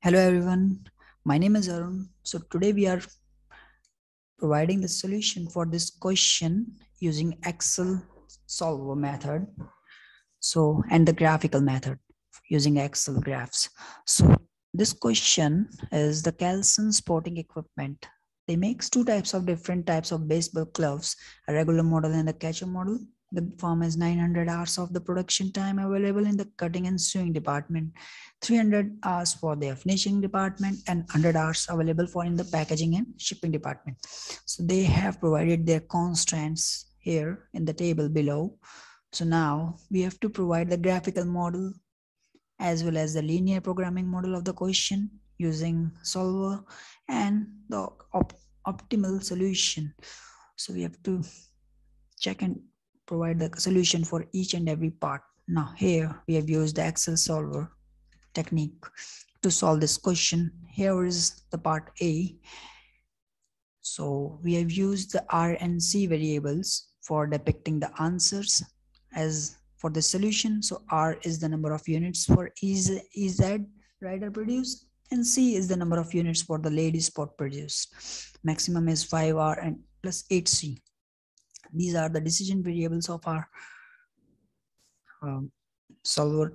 Hello everyone, my name is Arun. So today we are providing the solution for this question using Excel solver method. And the graphical method using Excel graphs. So this question is the Kelson Sporting Equipment. They makes two types of different types of baseball gloves, a regular model and a catcher model. The firm has 900 hours of the production time available in the cutting and sewing department, 300 hours for the finishing department, and 100 hours available for in the packaging and shipping department. So they have provided their constraints here in the table below. So now we have to provide the graphical model as well as the linear programming model of the question using solver and the optimal solution. So we have to check and provide the solution for each and every part. Now here we have used the Excel solver technique to solve this question. Here is the part A. So we have used the R and C variables for depicting the answers as for the solution. So R is the number of units for EZ rider produced, and C is the number of units for the lady sport produced. Maximum is 5R and plus 8C. These are the decision variables of our solver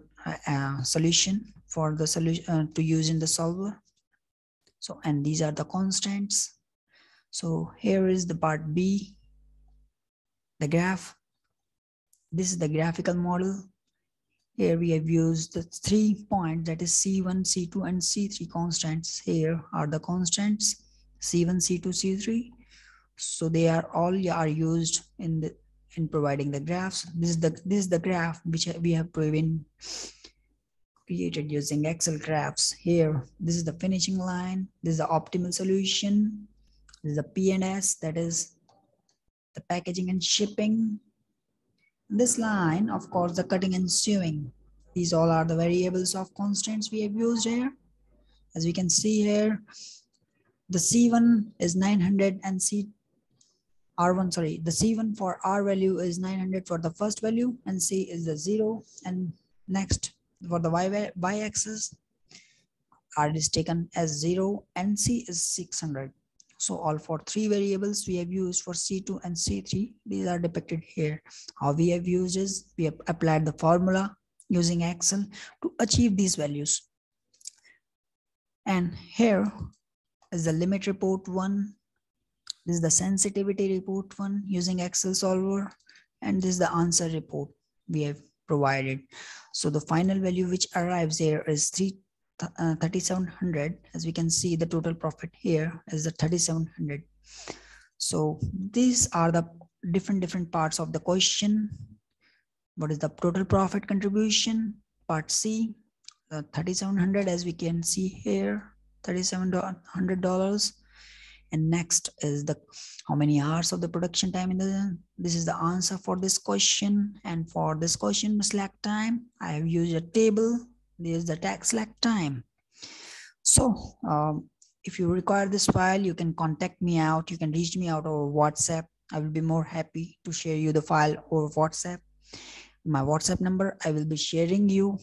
solution for the solution to use in the solver. So, and these are the constants. So here is the part B, the graph. This is the graphical model. Here we have used the 3 points, that is C1, C2 and C3 constants. Here are the constants C1, C2, C3. So they are all used in providing the graphs. This is the graph which we have created using Excel graphs. Here, this is the finishing line. This is the optimal solution. This is the P&S, that is the packaging and shipping. This line, of course, the cutting and sewing. These all are the variables of constants we have used here. As we can see here, the C1 is 900 and the C1 for R value is 900 for the first value, and C is the 0. And next, for the Y axis, R is taken as 0 and C is 600. So all for 3 variables we have used for C2 and C3. These are depicted here. How we have used is we have applied the formula using Excel to achieve these values. And here is the limit report 1. This is the sensitivity report 1 using Excel solver. And this is the answer report we have provided. So the final value which arrives here is 3,700. As we can see, the total profit here is the 3,700. So these are the different parts of the question. What is the total profit contribution? Part C, the 3,700, as we can see here, $3,700. And next is the how many hours of the production time in the, this is the answer for this question. And for this question slack time, I have used a table. This is the tax slack time. So if you require this file, you can contact me out. You can reach me out over WhatsApp. I will be more happy to share you the file over WhatsApp. My WhatsApp number I will be sharing you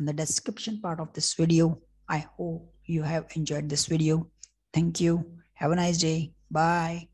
on the description part of this video. I hope you have enjoyed this video. Thank you. Have a nice day. Bye.